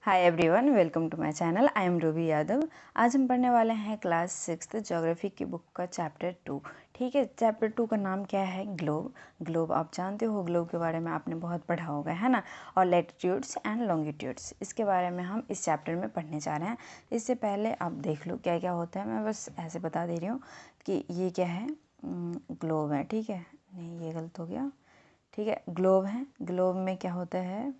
Hi everyone, welcome to my channel. I am Ruby Yadav. आज हम पढ़ने वाले हैं क्लास 6 ज्योग्राफी की बुक का चैप्टर 2। ठीक है, चैप्टर 2 का नाम क्या है? ग्लोब। ग्लोब आप जानते हो, ग्लोब के बारे में आपने बहुत पढ़ा होगा, है ना। और लैटिट्यूड्स एंड लॉन्गिट्यूड्स, इसके बारे में हम इस चैप्टर में पढ़ने जा रहे हैं। इससे पहले आप देख लो क्या क्या होता है। मैं बस ऐसे बता दे रही हूँ कि ये क्या है। ग्लोब है, ठीक है। नहीं, ये गलत हो गया। ठीक है, ग्लोब है। ग्लोब में क्या होता है,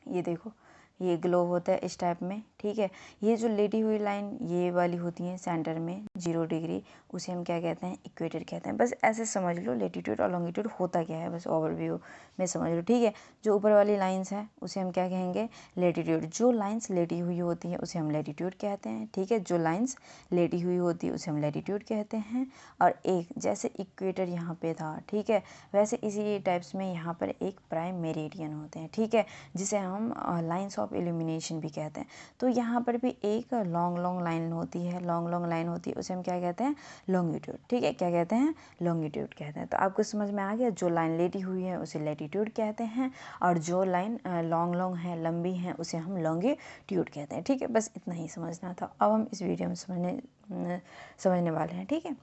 ये देखो, ये ग्लोब होता है इस टाइप में। ठीक है, ये जो लेटी हुई लाइन ये वाली होती है सेंटर में 0 डिग्री, उसे हम क्या कहते हैं? इक्वेटर कहते हैं। बस ऐसे समझ लो लेटीट्यूड और लॉन्गिट्यूड होता क्या है, बस ओवरव्यू में समझ लो। ठीक है, जो ऊपर वाली लाइंस है उसे हम क्या कहेंगे? लेटीट्यूड। जो लाइंस लेटी हुई होती है उसे हम लेटीट्यूड कहते हैं। ठीक है, जो लाइंस लेटी हुई होती है उसे हम लेटीट्यूड कहते हैं। और एक जैसे इक्वेटर यहाँ पे था, ठीक है, वैसे इसी टाइप्स में यहाँ पर एक प्राइम मेरिडियन होते हैं। ठीक है, जिसे हम लाइंस ऑफ इल्यूमिनेशन भी कहते हैं। तो यहाँ पर भी एक लॉन्ग लाइन होती है, लॉन्ग लाइन होती है, उसे हम क्या कहते हैं? लॉन्गिट्यूड। ठीक है, क्या कहते हैं? लॉन्गिट्यूड कहते हैं। तो आपको समझ में आ गया, जो लाइन लेटी हुई है उसे लैटिट्यूड कहते हैं, और जो लाइन लॉन्ग है, लंबी है, उसे हम लॉन्गिट्यूड कहते हैं। ठीक है, बस इतना ही समझना था। अब हम इस वीडियो में समझने वाले हैं। ठीक है,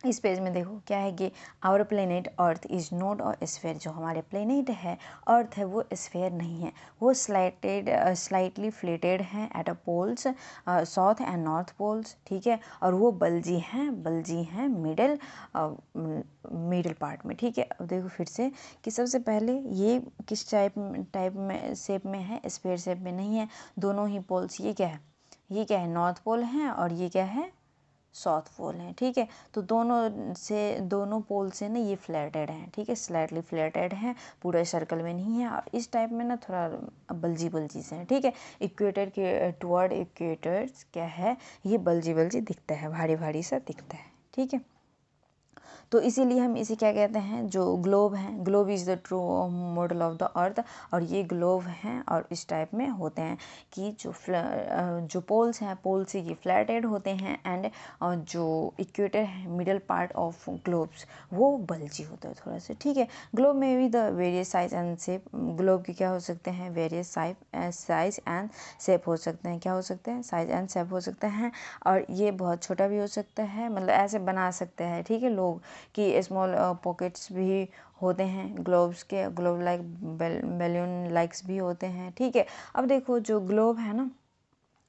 इस पेज में देखो क्या है कि our planet earth is not a sphere. जो हमारे प्लेनेट है, अर्थ है, वो स्फेयर नहीं है, वो स्लाइटली फ्लेटेड है at a poles, south and north poles. ठीक है, और वो बल्जी हैं मिडल पार्ट में। ठीक है, अब देखो फिर से कि सबसे पहले ये किस टाइप में शेप में है? स्फेयर शेप में नहीं है। दोनों ही पोल्स, ये क्या है? ये क्या है? नॉर्थ पोल है, और ये क्या है? साउथ पोल है। ठीक है, तो दोनों पोल से ना ये फ्लैटेड हैं। ठीक है, स्लाइटली फ्लैटेड हैं, पूरे सर्कल में नहीं है, और इस टाइप में ना थोड़ा बल्जी से हैं। ठीक है, इक्वेटर के टुवर्ड इक्वेटर्स क्या है? ये बल्जी दिखता है, भारी सा दिखता है। ठीक है, तो इसीलिए हम इसे क्या कहते हैं? जो ग्लोब है, globe is the true model of the earth. और ये ग्लोब हैं और इस टाइप में होते हैं कि जो पोल्स हैं, पोल से ये फ्लैटेड होते हैं, एंड जो इक्वेटर है, मिडल पार्ट ऑफ ग्लोब्स, वो बल्जी होता है थोड़ा सा। ठीक है, ग्लोब में भी the various size and shape. Globe के क्या हो सकते हैं? वेरियस साइज एंड शेप हो सकते हैं। क्या हो सकते हैं? साइज एंड शेप हो सकते हैं। और ये बहुत छोटा भी हो सकता है, मतलब ऐसे बना सकते हैं। ठीक है, लोग कि स्मॉल पॉकेट्स भी होते हैं ग्लोब्स के, ग्लोब लाइक बैलून लाइक्स भी होते हैं। ठीक है, अब देखो जो ग्लोब है ना,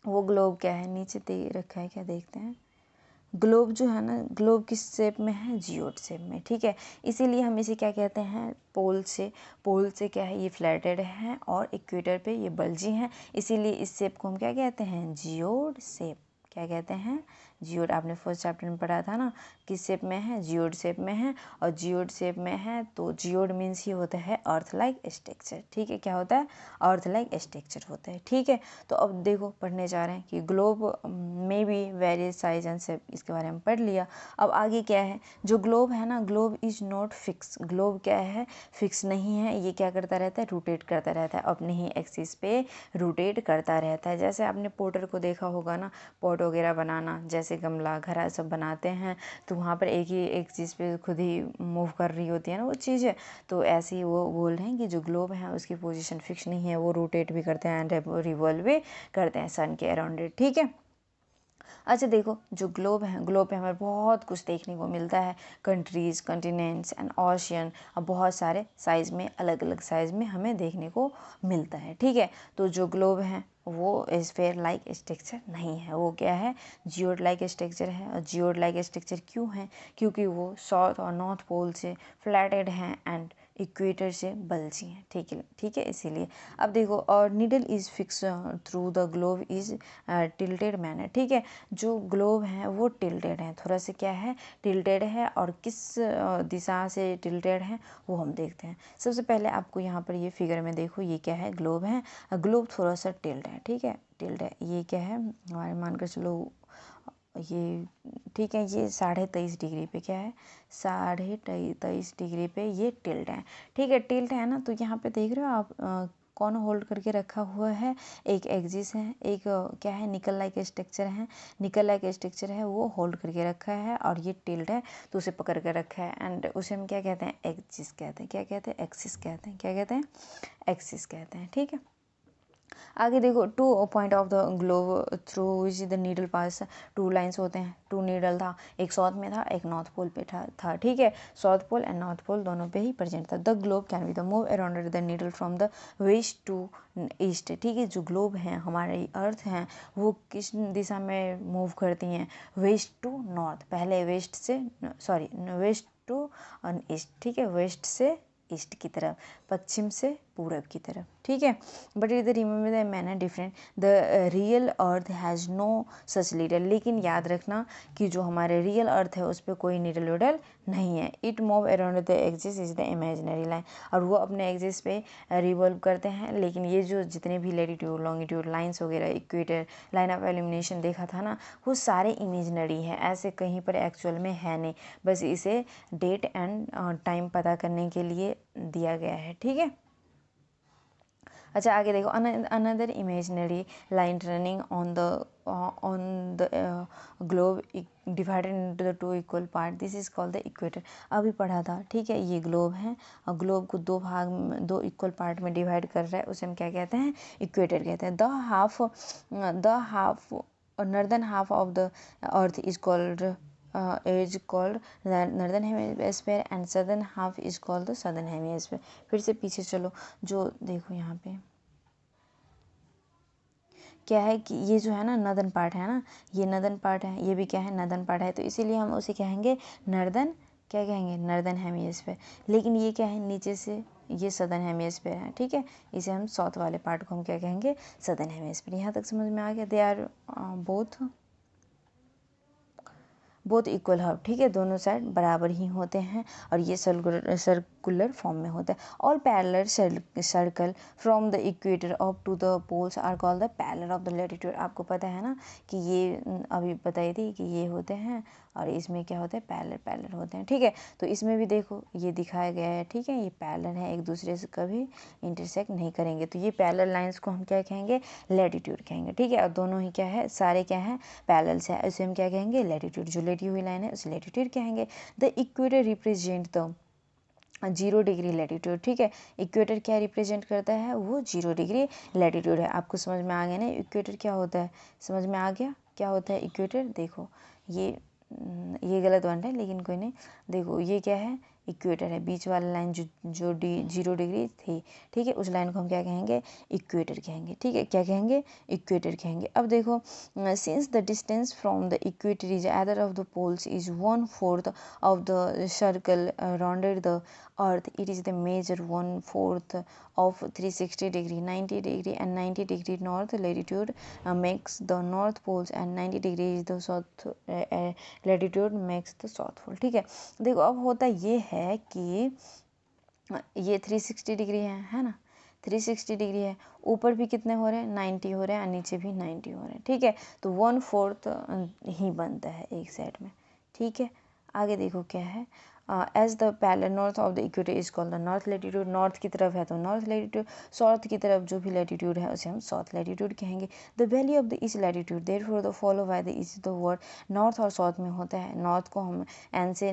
वो ग्लोब क्या है? नीचे दे रखा है, क्या देखते हैं? ग्लोब जो है ना, ग्लोब किस शेप में है? जियोड शेप में। ठीक है, इसीलिए हम इसे क्या कहते हैं? पोल से क्या है? ये फ्लैटेड है, और इक्वेटर पे ये बल्जी हैं, इसीलिए इस शेप को हम क्या कहते हैं? Geode shape. क्या कहते हैं? जियोड। आपने फर्स्ट चैप्टर में पढ़ा था ना, किस शेप में है? जियोड शेप में है। और जियोड शेप में है तो जियोड मीन्स ही होता है अर्थ लाइक स्ट्रक्चर। ठीक है, क्या होता है? अर्थ लाइक स्ट्रक्चर होता है। ठीक है, तो अब देखो पढ़ने जा रहे हैं कि ग्लोब में भी वेरियस साइज एंड शेप, इसके बारे में पढ़ लिया। अब आगे क्या है? जो ग्लोब है ना, globe is not fix. Globe क्या है? फिक्स नहीं है। ये क्या करता रहता है? रोटेट करता रहता है, अपने ही एक्सिस पे रोटेट करता रहता है। जैसे आपने पोटर को देखा होगा ना, पॉट वगैरह बनाना, जैसे गमला घड़ा सब बनाते हैं, तो वहाँ पर एक चीज़ पे खुद ही मूव कर रही होती है ना वो चीज़ें। तो ऐसे ही वो बोल रहे हैं कि जो ग्लोब है उसकी पोजीशन फिक्स नहीं है, वो रोटेट भी करते हैं एंड रिवॉल्व भी करते हैं सन के अराउंड। ठीक है, अच्छा देखो, जो ग्लोब है, ग्लोब पे हमें बहुत कुछ देखने को मिलता है। कंट्रीज़, कॉन्टिनेंट्स एंड ओशियन, अब बहुत सारे साइज़ में, अलग अलग साइज़ में हमें देखने को मिलता है। ठीक है, तो जो ग्लोब है वो स्फेयर लाइक स्ट्रक्चर नहीं है, वो क्या है? जियोड लाइक स्ट्रक्चर है। और जियोड लाइक स्ट्रक्चर क्यों है? क्योंकि वो साउथ और नॉर्थ पोल से फ्लैटेड हैं एंड इक्वेटर से बल्जी हैं। ठीक है, इसीलिए। अब देखो, और needle is fix through the globe is tilted manner. ठीक है, जो ग्लोब है वो टिल्टेड है, थोड़ा सा क्या है? टिल्टेड है। और किस दिशा से टिल्टेड है वो हम देखते हैं। सबसे पहले आपको यहाँ पर ये फिगर में देखो, ये क्या है? ग्लोब है। ग्लोब थोड़ा सा टिल्ट है। ठीक है, टिल्ट है। ये क्या है? हमारे मानकर चलो ये, ठीक है, ये 23.5 डिग्री पे क्या है? 23.5 डिग्री पे ये टिल्ट है। ठीक है, टिल्ट है ना, तो यहाँ पे देख रहे हो आप कौन होल्ड करके रखा हुआ है? एक एक्सिस है, एक क्या है? निकल लाइक स्ट्रक्चर है। निकल लाइक स्ट्रक्चर है, वो होल्ड करके रखा है, और ये टिल्ट है तो उसे पकड़ कर रखा है, एंड उसे हम क्या कहते हैं? एक्सिस कहते हैं। क्या कहते हैं? एक्सिस कहते हैं। क्या कहते हैं? एक्सिस कहते हैं। ठीक है, आगे देखो, 2 point of the globe through which the needle pass, 2 lines होते हैं, 2 नीडल था, एक साउथ में था, एक नॉर्थ पोल पे था, ठीक है। South pole and north pole दोनों पे ही प्रेजेंट था। The globe can be the move around the needle from the west to east, ठीक है। जो ग्लोब हैं, हमारी अर्थ हैं, वो किस दिशा में मूव करती हैं, वेस्ट टू नॉर्थ, पहले वेस्ट से वेस्ट टू ईस्ट, ठीक है, वेस्ट से ईस्ट की तरफ, पश्चिम से पूरब की तरफ, ठीक है। बट इधर remember the manner different, the real earth has no such needle, लेकिन याद रखना कि जो हमारे रियल अर्थ है उस पर कोई नीडल विडल नहीं है। It move around the axis is the imaginary line, और वो अपने एक्सिस पे रिवॉल्व करते हैं, लेकिन ये जो जितने भी लेटीट्यूड लॉन्गिट्यूड लाइन्स वगैरह, इक्वेटर लाइन ऑफ एलिमिनेशन देखा था ना, वो सारे इमेजिनरी हैं, ऐसे कहीं पर एक्चुअल में है नहीं, बस इसे डेट एंड टाइम पता करने के लिए दिया गया है, ठीक है। अच्छा आगे देखो, another imaginary line running on the globe divided into the 2 equal part, this is called the equator. अभी पढ़ा था, ठीक है, ये ग्लोब है और ग्लोब को 2 भाग में, 2 इक्वल पार्ट में डिवाइड कर रहा है, उसे हम क्या कहते हैं, इक्वेटर कहते हैं। The half northern half of the earth is called northern hemisphere and southern half is called the southern hemisphere. फिर से पीछे चलो, जो देखो यहाँ पे क्या है कि ये जो है ना नॉर्दर्न पार्ट है ना, ये नॉर्दर्न पार्ट है, ये भी क्या है, नॉर्दर्न पार्ट है, तो इसीलिए हम उसे कहेंगे नॉर्दर्न, क्या कहेंगे, नॉर्दर्न हेमिस्फीयर। लेकिन ये क्या है, नीचे से ये सदर्न हेमिस्फीयर है, ठीक है, इसे हम साउथ वाले पार्ट को हम क्या कहेंगे, सदर्न हेमिस्फीयर। यहाँ तक समझ में आ गया। They are both equal hub, ठीक है, दोनों साइड बराबर ही होते हैं और ये सर्कुलर फॉर्म में होता है। All parallel circle from the equator up to the poles are called the parallel of the latitude. आपको पता है ना कि ये अभी बताई थी कि ये होते हैं और इसमें क्या होता है, पैरेलल होते हैं, ठीक है। तो इसमें भी देखो ये दिखाया गया है, ठीक है, ये पैरेलल है, एक दूसरे से कभी इंटरसेक्ट नहीं करेंगे, तो ये पैरेलल लाइंस को हम क्या कहेंगे, लैटिट्यूड कहेंगे, ठीक है। और दोनों ही क्या है, सारे क्या है, पैरेलल्स है, इसे हम क्या कहेंगे, लैटिट्यूड। जो लेटी हुई लाइन है उसे लैटिट्यूड कहेंगे। The equator represent the 0 degree latitude, ठीक है। इक्वेटर क्या रिप्रेजेंट करता है, वो 0 डिग्री लैटिट्यूड है। आपको समझ में आ गया ना इक्वेटर क्या होता है, समझ में आ गया क्या होता है इक्वेटर। देखो ये गलत बन रहा है लेकिन कोई नहीं, देखो ये क्या है, इक्वेटर है, बीच वाला लाइन जो 0 डिग्री थी, ठीक है, उस लाइन को हम क्या कहेंगे, इक्वेटर कहेंगे, ठीक है, क्या कहेंगे, इक्वेटर कहेंगे। अब देखो, since the distance from the equator is either of the poles is 1/4 of the circle rounded the earth, it is the major 1/4 of 360 degree, 90 degree and 90 degree north latitude makes the north poles and 90 degree is the south latitude makes the south pole, ठीक है। देखो अब होता ये है कि ये 360 degree है ना, 360 डिग्री है, ऊपर भी कितने हो रहे हैं, 90 हो रहे हैं और नीचे भी 90 हो रहे हैं, ठीक है। तो 1/4 ही बनता है एक साइड में, ठीक है। आगे देखो क्या है, as the parallel north of the equator is called the north latitude. North की तरफ है तो नॉर्थ लैटिट्यूड, साउथ की तरफ जो भी लैटिट्यूड है उसे हम साउथ लैटिट्यूड कहेंगे। The value of the east latitude therefore the follow by the east the word, north और साउथ में होता है, नॉर्थ को हम एन से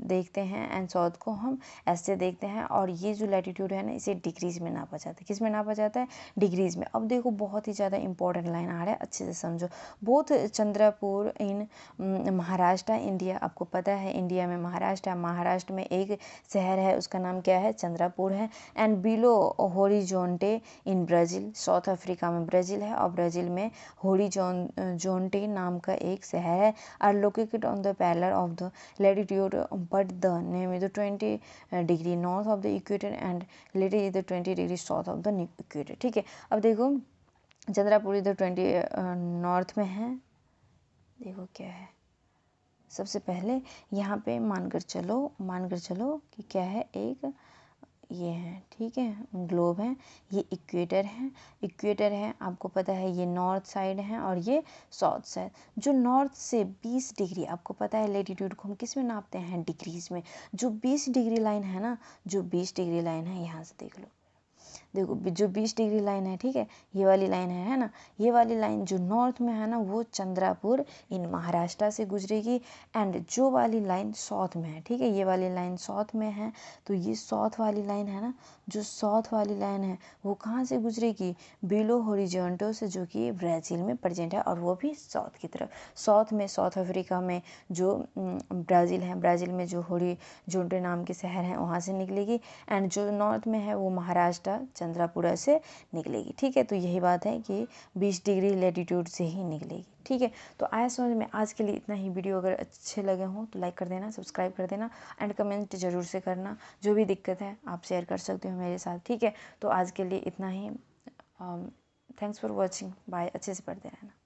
देखते हैं एंड साउथ को हम एस से देखते हैं, और ये जो लैटिट्यूड है ना इसे डिग्रीज में नापा जाता है। किस में नापा जाता है, डिग्रीज में। अब देखो बहुत ही ज़्यादा इंपॉर्टेंट लाइन आ रहा है, अच्छे से समझो। बोथ चंद्रपुर इन महाराष्ट्र इंडिया, आपको पता है इंडिया में महाराष्ट्र में एक शहर है उसका नाम क्या है, चंद्रपुर है। And below Horizonte in Brazil, south Africa में ब्राज़ील है और ब्राज़ील में होरिजोंटे नाम का एक शहर है। Are located on the parallel of the latitude but the name is the 20 degree north of the equator and later is the 20 degree south of the equator, ठीक है। अब देखो चंद्रपुर इधर 20 नॉर्थ में है। देखो क्या है, सबसे पहले यहाँ पे मानकर चलो कि क्या है, एक ये है, ठीक है, ग्लोब है, ये इक्वेटर है, आपको पता है ये नॉर्थ साइड है और ये साउथ साइड। जो नॉर्थ से 20 डिग्री, आपको पता है लैटिट्यूड को हम किस में नापते हैं, डिग्रीज में। जो 20 डिग्री लाइन है ना, जो 20 डिग्री लाइन है, यहाँ से देख लो, देखो जो 20 डिग्री लाइन है, ठीक है, ये वाली लाइन है ना, ये वाली लाइन जो नॉर्थ में है ना वो चंद्रापुर इन महाराष्ट्र से गुजरेगी। एंड जो वाली लाइन साउथ में है, ठीक है, ये वाली लाइन साउथ में है, तो ये साउथ वाली लाइन है ना, जो साउथ वाली लाइन है वो कहाँ से गुजरेगी, बिलो हॉरिजॉन्टल से, जो कि ब्राज़ील में प्रेजेंट है, और वो भी साउथ की तरफ। साउथ में साउथ अफ्रीका में जो ब्राज़ील है, ब्राज़ील में जो हॉरिजॉन्टल नाम के शहर हैं वहाँ से निकलेगी। एंड जो नॉर्थ में है वो महाराष्ट्र चंद्रापुरा से निकलेगी, ठीक है। तो यही बात है कि 20 डिग्री लेटीट्यूड से ही निकलेगी, ठीक है। तो आया समझ में। आज के लिए इतना ही। वीडियो अगर अच्छे लगे हों तो लाइक कर देना, सब्सक्राइब कर देना एंड कमेंट ज़रूर से करना। जो भी दिक्कत है आप शेयर कर सकते हो मेरे साथ, ठीक है। तो आज के लिए इतना ही। Thanks for watching, bye. अच्छे से पढ़ते रहना।